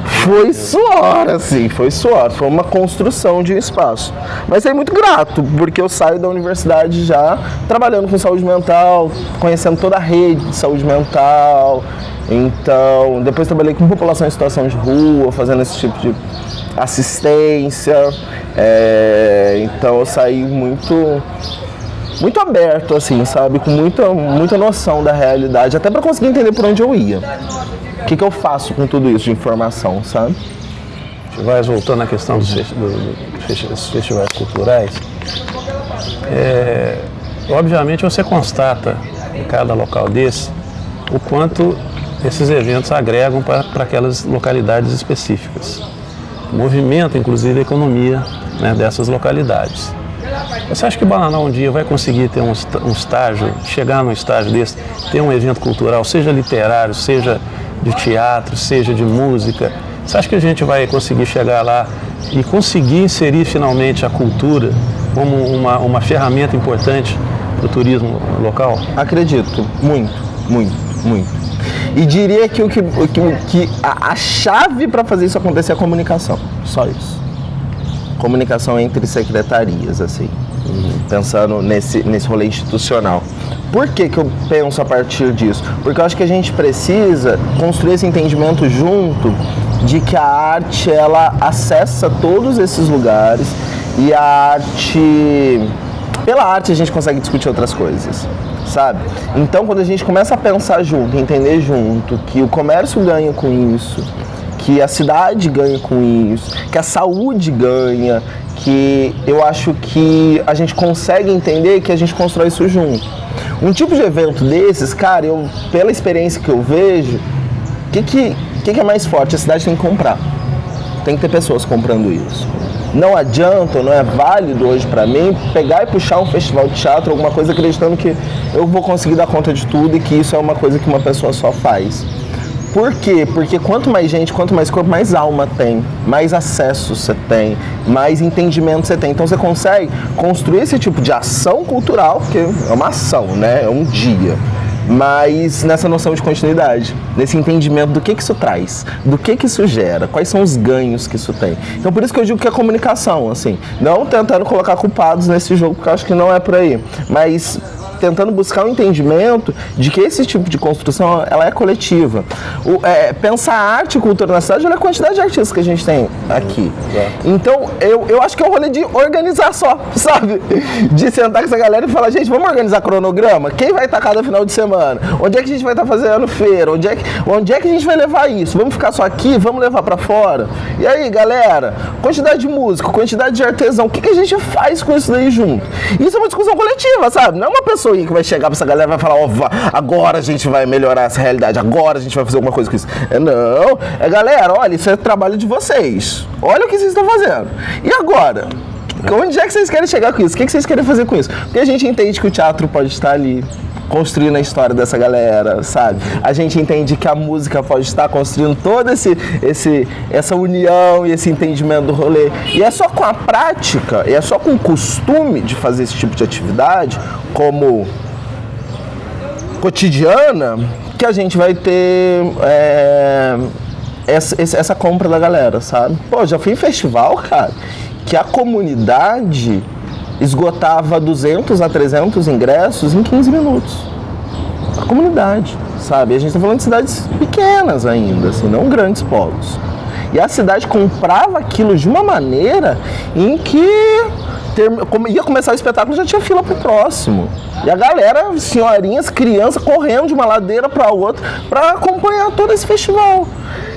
Foi suor, assim, foi suor. Foi uma construção de um espaço. Mas é muito grato, porque eu saio da universidade já trabalhando com saúde mental, conhecendo toda a rede de saúde mental. Então, depois trabalhei com população em situação de rua, fazendo esse tipo assistência. Então eu saí muito aberto, assim, sabe? Com muita noção da realidade, até para conseguir entender por onde eu ia. O que eu faço com tudo isso de informação, sabe? Festivais, voltando à questão dos festivais culturais, obviamente você constata em cada local desse o quanto esses eventos agregam para aquelas localidades específicas. Movimenta, inclusive, a economia, né, dessas localidades. Você acha que Bananal um dia vai conseguir ter um estágio, chegar num estágio desse, ter um evento cultural, seja literário, seja de teatro, seja de música? Você acha que a gente vai conseguir chegar lá e conseguir inserir finalmente a cultura como uma ferramenta importante para o turismo local? Acredito, muito. E diria que a chave para fazer isso acontecer é a comunicação, só isso. Comunicação entre secretarias, assim, pensando nesse rolê institucional. Por que eu penso a partir disso? Porque eu acho que a gente precisa construir esse entendimento junto de que a arte, ela acessa todos esses lugares e a arte... Pela arte a gente consegue discutir outras coisas, sabe? Então, quando a gente começa a pensar junto, entender junto que o comércio ganha com isso, que a cidade ganha com isso, que a saúde ganha, que eu acho que a gente consegue entender que a gente constrói isso junto. Um tipo de evento desses, cara, pela experiência que eu vejo, o que é mais forte? A cidade tem que comprar. Tem que ter pessoas comprando isso. Não adianta, não é válido hoje pra mim pegar e puxar um festival de teatro, alguma coisa, acreditando que eu vou conseguir dar conta de tudo e que isso é uma coisa que uma pessoa só faz. Por quê? Porque quanto mais gente, quanto mais corpo, mais alma tem, mais acesso você tem, mais entendimento você tem. Então você consegue construir esse tipo de ação cultural, porque é uma ação, né? É um dia. Mas nessa noção de continuidade, nesse entendimento do que isso traz, do que isso gera, quais são os ganhos que isso tem. Então por isso que eu digo que é comunicação, assim, não tentando colocar culpados nesse jogo, porque eu acho que não é por aí, mas tentando buscar um entendimento de que esse tipo de construção, ela é coletiva. Pensar a arte e cultura na cidade, olha a quantidade de artistas que a gente tem aqui. Então, eu acho que é um rolê de organizar só, sabe? De sentar com essa galera e falar, gente, vamos organizar cronograma? Quem vai estar cada final de semana? Onde é que a gente vai estar fazendo feira? Onde é que a gente vai levar isso? Vamos ficar só aqui? Vamos levar pra fora? E aí, galera, quantidade de músico, quantidade de artesão, o que a gente faz com isso daí junto? Isso é uma discussão coletiva, sabe? Não é uma pessoa que vai chegar pra essa galera e vai falar, agora a gente vai melhorar essa realidade, agora a gente vai fazer alguma coisa com isso. Não, galera, olha, isso é trabalho de vocês. Olha o que vocês estão fazendo. E agora? Onde é que vocês querem chegar com isso? O que vocês querem fazer com isso? Porque a gente entende que o teatro pode estar ali, construindo a história dessa galera, sabe? A gente entende que a música pode estar construindo toda essa união e esse entendimento do rolê. E é só com a prática, e é só com o costume de fazer esse tipo de atividade, como cotidiana, que a gente vai ter essa compra da galera, sabe? Pô, já fui em festival, cara, que a comunidade esgotava 200 a 300 ingressos em 15 minutos. A comunidade, sabe? A gente está falando de cidades pequenas ainda, assim, não grandes polos. E a cidade comprava aquilo de uma maneira em que ia começar o espetáculo, já tinha fila pro próximo. E a galera, senhorinhas, crianças, correndo de uma ladeira para outra para acompanhar todo esse festival.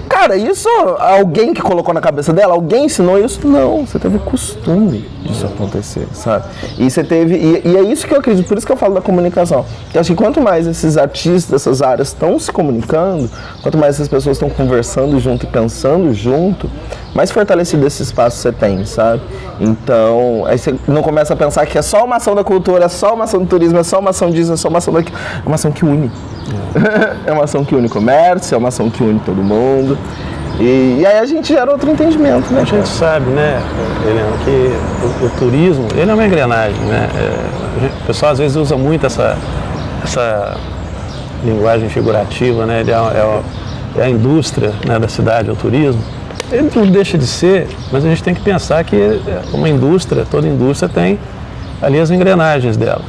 Cara, isso alguém que colocou na cabeça dela? Alguém ensinou isso? Não, você teve costume disso acontecer, sabe? E você teve, e é isso que eu acredito, por isso que eu falo da comunicação. Eu acho que quanto mais esses artistas dessas áreas estão se comunicando, quanto mais essas pessoas estão conversando junto e pensando junto, mais fortalecido esse espaço você tem, sabe? Então, aí você não começa a pensar que é só uma ação da cultura, é só uma ação do turismo, é só uma ação disso, é só uma ação daquilo. É uma ação que une. É uma ação que une o comércio, é uma ação que une todo mundo. E aí a gente gera outro entendimento, né? A gente sabe, né, Helena, que o turismo, ele é uma engrenagem, né? O pessoal às vezes usa muito essa linguagem figurativa, né? Ele é a indústria, né, da cidade, o turismo. Ele não deixa de ser, mas a gente tem que pensar que uma indústria, toda indústria tem ali as engrenagens dela.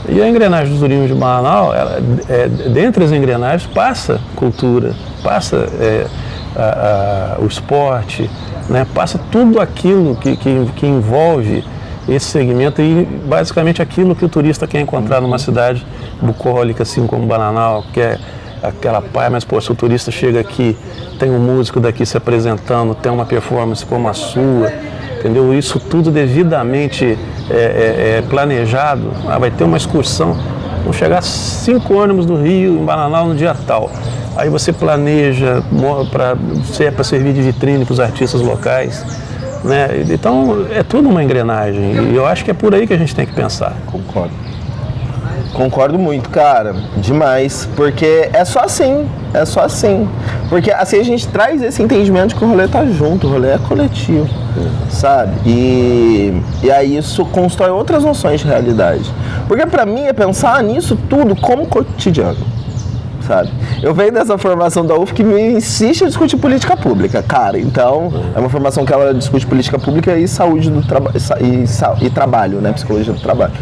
E a engrenagem do turismo de Bananal, dentre as engrenagens, passa cultura, passa o esporte, né? Passa tudo aquilo que envolve esse segmento e basicamente aquilo que o turista quer encontrar numa cidade bucólica, assim como Bananal, que é aquela paz, mas pô, se o turista chega aqui, tem um músico daqui se apresentando, tem uma performance como a sua, entendeu? Isso tudo devidamente planejado. Vai ter uma excursão, vão chegar 5 ônibus do Rio em Bananal no dia tal. Aí você planeja para servir de vitrine para os artistas locais, né? Então é tudo uma engrenagem e eu acho que é por aí que a gente tem que pensar. Concordo muito, cara, demais, porque é só assim, porque assim a gente traz esse entendimento de que o rolê tá junto, o rolê é coletivo, sabe? E aí isso constrói outras noções de realidade, porque pra mim é pensar nisso tudo como cotidiano, sabe? Eu venho dessa formação da UF que me insiste a discutir política pública, cara, então é uma formação que ela discute política pública e saúde do e trabalho, né, psicologia do trabalho.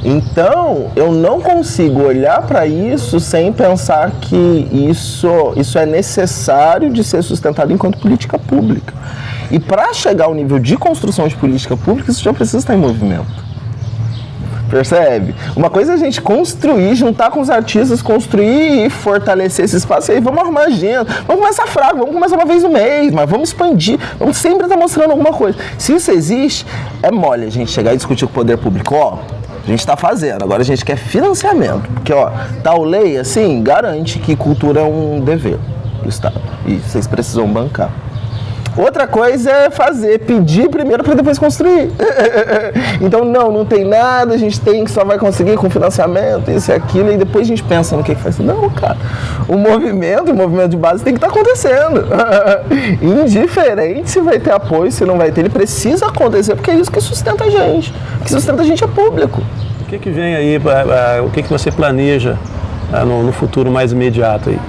Então, eu não consigo olhar para isso sem pensar que isso é necessário de ser sustentado enquanto política pública. E para chegar ao nível de construção de política pública, isso já precisa estar em movimento. Percebe? Uma coisa é a gente construir, juntar com os artistas, construir e fortalecer esse espaço. E aí vamos arrumar agenda, vamos começar fraco, vamos começar uma vez no mês, mas vamos expandir, vamos sempre estar mostrando alguma coisa. Se isso existe, é mole a gente chegar e discutir com o poder público. Ó, a gente está fazendo, agora a gente quer financiamento, porque ó, tal lei assim garante que cultura é um dever do Estado e vocês precisam bancar. Outra coisa é pedir primeiro para depois construir. Então não tem nada, a gente só vai conseguir com financiamento, isso e aquilo, e depois a gente pensa no que faz. Não, cara, o movimento de base tem que estar acontecendo. Indiferente se vai ter apoio, se não vai ter, ele precisa acontecer, porque é isso que sustenta a gente. O que sustenta a gente é público. O que vem aí, o que você planeja no futuro mais imediato aí?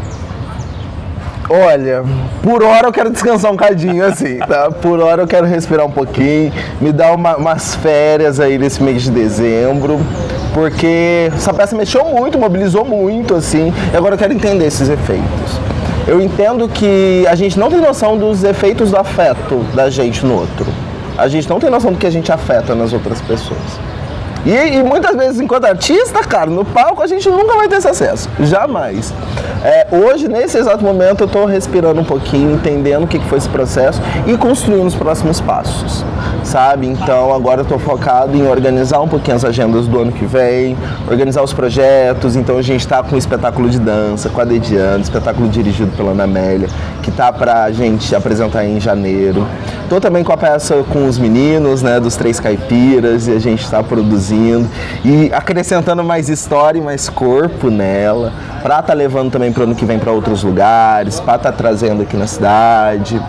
Olha, por hora eu quero descansar um cadinho assim, tá? Por hora eu quero respirar um pouquinho, me dar umas férias aí nesse mês de dezembro, porque essa peça mexeu muito, mobilizou muito, assim, e agora eu quero entender esses efeitos. Eu entendo que a gente não tem noção dos efeitos do afeto da gente no outro. A gente não tem noção do que a gente afeta nas outras pessoas. E muitas vezes, enquanto artista, cara, no palco a gente nunca vai ter esse acesso. Jamais. Hoje, nesse exato momento, eu estou respirando um pouquinho, entendendo o que foi esse processo e construindo os próximos passos, sabe? Então, agora eu estou focado em organizar um pouquinho as agendas do ano que vem, organizar os projetos. Então, a gente está com um espetáculo de dança, com a Dediano, espetáculo dirigido pela Ana Amélia, que tá pra gente apresentar em janeiro. Estou também com a peça com os meninos, né, dos Três Caipiras, e a gente está produzindo e acrescentando mais história e mais corpo nela, para estar levando também para o ano que vem para outros lugares, para estar trazendo aqui na cidade.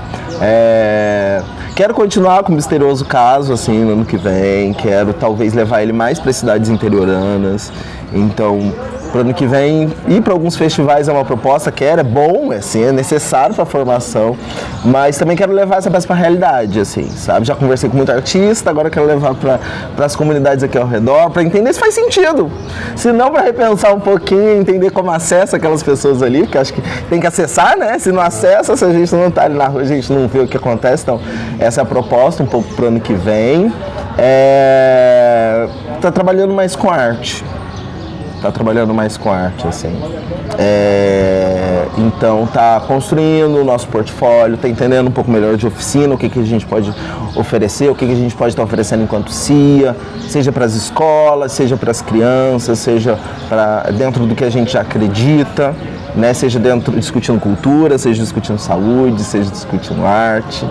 Quero continuar com o Misterioso Caso, assim, no ano que vem, quero talvez levar ele mais para cidades interioranas, então para o ano que vem ir para alguns festivais é uma proposta, é bom, assim, é necessário para a formação, mas também quero levar essa peça para a realidade, assim, sabe? Já conversei com muito artista, agora quero levar para as comunidades aqui ao redor, para entender se faz sentido. Se não, para repensar um pouquinho, entender como acessa aquelas pessoas ali, porque acho que tem que acessar, né? Se não acessa, se a gente não está ali na rua, a gente não vê o que acontece. Então, essa é a proposta um pouco para o ano que vem. Tá trabalhando mais com arte. Assim. Então tá construindo o nosso portfólio, tá entendendo um pouco melhor de oficina, o que a gente pode oferecer, o que a gente pode estar oferecendo enquanto CIA, seja para as escolas, seja para as crianças, seja dentro do que a gente já acredita, né? Seja discutindo cultura, seja discutindo saúde, seja discutindo arte.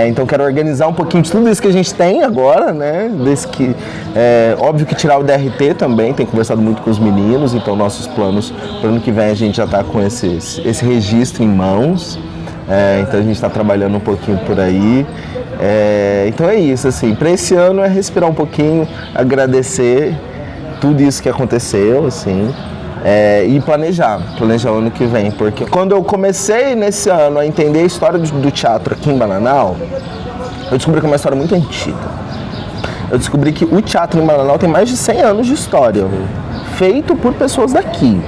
Então quero organizar um pouquinho de tudo isso que a gente tem agora, né? Óbvio que tirar o DRT também, tem conversado muito com os meninos, então nossos planos para o ano que vem a gente já está com esse registro em mãos, então a gente está trabalhando um pouquinho por aí. Então é isso, assim, para esse ano é respirar um pouquinho, agradecer tudo isso que aconteceu, assim. E planejar o ano que vem, porque quando eu comecei nesse ano a entender a história do teatro aqui em Bananal, eu descobri que é uma história muito antiga. Eu descobri que o teatro em Bananal tem mais de 100 anos de história, feito por pessoas daqui.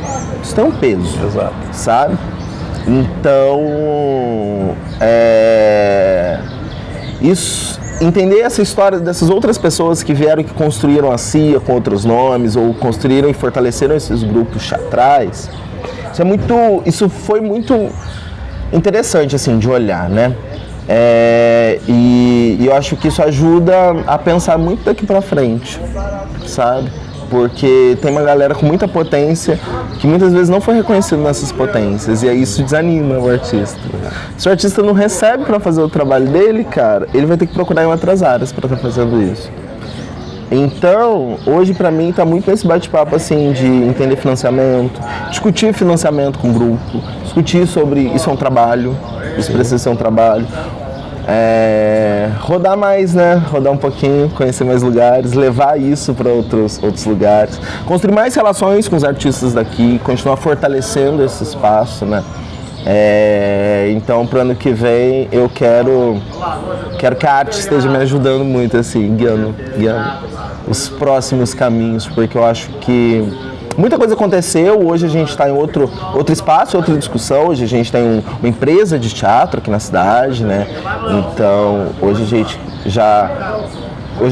Isso tem um peso, exato, sabe? Então, isso, entender essa história dessas outras pessoas que vieram, que construíram a CIA com outros nomes, ou construíram e fortaleceram esses grupos atrás, isso foi muito interessante, assim, de olhar, né? E eu acho que isso ajuda a pensar muito daqui pra frente, sabe? Porque tem uma galera com muita potência que muitas vezes não foi reconhecido nessas potências, e aí isso desanima o artista. Se o artista não recebe para fazer o trabalho dele, cara, ele vai ter que procurar em outras áreas para estar fazendo isso. Então, hoje pra mim tá muito nesse bate-papo, assim, de entender financiamento, discutir financiamento com o grupo, discutir sobre isso é um trabalho, isso precisa ser um trabalho. Rodar mais, né? Rodar um pouquinho, conhecer mais lugares, levar isso para outros lugares, construir mais relações com os artistas daqui, continuar fortalecendo esse espaço, né? Então, para o ano que vem, eu quero que a arte esteja me ajudando muito, assim, guiando os próximos caminhos, porque eu acho que muita coisa aconteceu. Hoje a gente está em outro espaço, outra discussão. Hoje a gente tem uma empresa de teatro aqui na cidade, né? Então, hoje a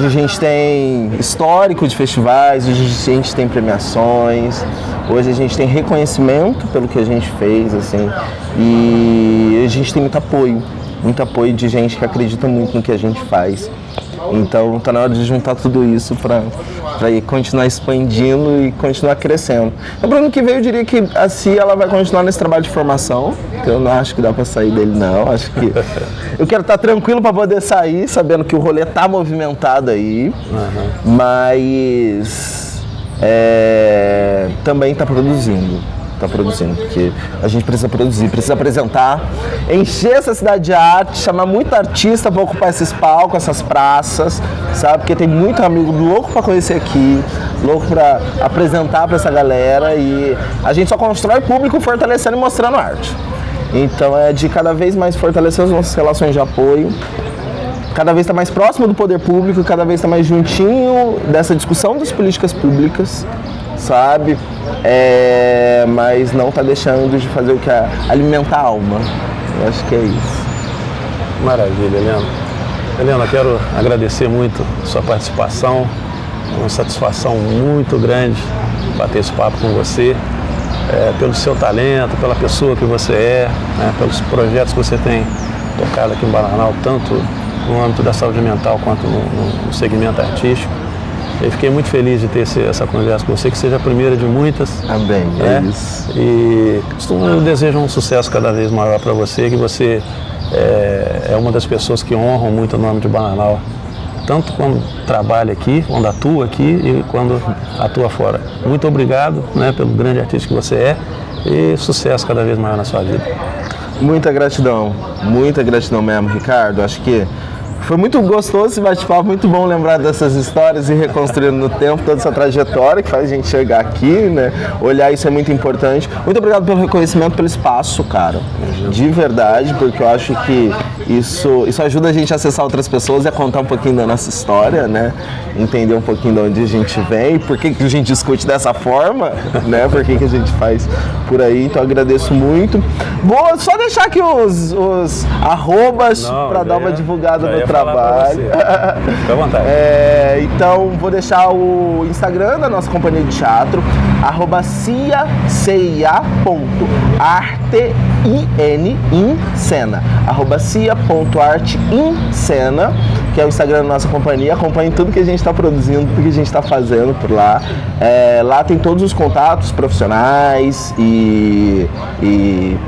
gente tem histórico de festivais, hoje a gente tem premiações, hoje a gente tem reconhecimento pelo que a gente fez, assim, e a gente tem muito apoio de gente que acredita muito no que a gente faz. Então tá na hora de juntar tudo isso para continuar expandindo e continuar crescendo. Então, para o ano que vem eu diria que a CIA ela vai continuar nesse trabalho de formação, que eu não acho que dá para sair dele não, acho que eu quero estar tranquilo para poder sair, sabendo que o rolê tá movimentado aí, mas também tá produzindo, porque a gente precisa produzir, precisa apresentar, encher essa cidade de arte, chamar muito artista para ocupar esses palcos, essas praças, sabe? Porque tem muito amigo louco para conhecer aqui, louco para apresentar para essa galera, e a gente só constrói público fortalecendo e mostrando arte. Então é de cada vez mais fortalecer as nossas relações de apoio, cada vez estar mais próximo do poder público, cada vez estar mais juntinho dessa discussão das políticas públicas, sabe? Mas não tá deixando de fazer o que é alimentar a alma. Eu acho que é isso. Maravilha, Helena, quero agradecer muito a sua participação. Uma satisfação muito grande bater esse papo com você, pelo seu talento, pela pessoa que você é, né, pelos projetos que você tem tocado aqui em Bananal, tanto no âmbito da saúde mental quanto no segmento artístico. Eu fiquei muito feliz de ter essa conversa com você, que seja a primeira de muitas. Amém, é isso. E eu desejo um sucesso cada vez maior para você, que você é uma das pessoas que honram muito o nome de Bananal, tanto quando trabalha aqui, quando atua aqui e quando atua fora. Muito obrigado, né, pelo grande artista que você é, e sucesso cada vez maior na sua vida. Muita gratidão mesmo, Ricardo. Acho que foi muito gostoso esse bate-papo, muito bom lembrar dessas histórias e reconstruindo no tempo toda essa trajetória que faz a gente chegar aqui, né? Olhar isso é muito importante. Muito obrigado pelo reconhecimento, pelo espaço, cara. De verdade, porque eu acho que isso ajuda a gente a acessar outras pessoas e a contar um pouquinho da nossa história, né? Entender um pouquinho de onde a gente vem, por que a gente discute dessa forma, né? Por que a gente faz por aí. Então eu agradeço muito. Vou só deixar aqui os arrobas para dar uma divulgada no trabalho. Fica à vontade. Então vou deixar o Instagram da nossa companhia de teatro, @cia.arte@cia.arte-em-cena, @cia.arte-em-cena, que é o Instagram da nossa companhia. Acompanhe tudo que a gente está produzindo, tudo que a gente está fazendo por lá. Lá tem todos os contatos profissionais e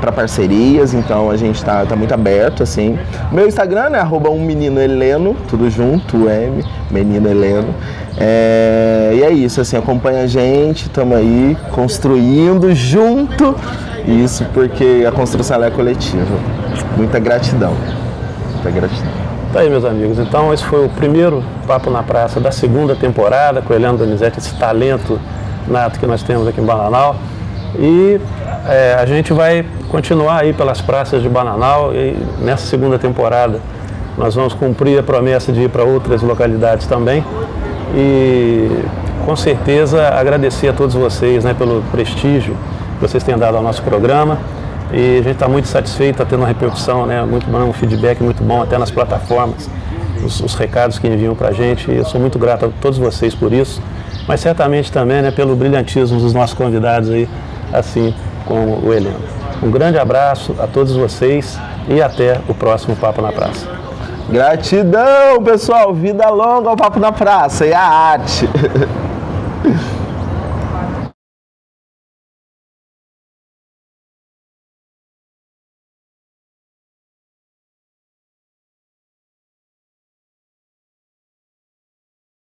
para parcerias, então a gente está muito aberto, assim. Meu Instagram é @ummeninoheleno, tudo junto, menino Heleno. E é isso, assim, acompanha a gente, estamos aí construindo junto isso, porque a construção é coletiva. Muita gratidão. Tá aí, meus amigos, então esse foi o primeiro Papo na Praça da segunda temporada, com Helena Donizete, esse talento nato que nós temos aqui em Bananal. E a gente vai continuar aí pelas praças de Bananal, e nessa segunda temporada nós vamos cumprir a promessa de ir para outras localidades também. E com certeza agradecer a todos vocês, né, pelo prestígio que vocês têm dado ao nosso programa. e a gente está muito satisfeito, está tendo uma repercussão, né, muito bom, um feedback muito bom até nas plataformas, os recados que enviam para a gente, e eu sou muito grato a todos vocês por isso, mas certamente também, né, pelo brilhantismo dos nossos convidados aí, assim como o Heleno. Um grande abraço a todos vocês e até o próximo Papo na Praça. Gratidão, pessoal. Vida longa ao Papo na Praça e a arte.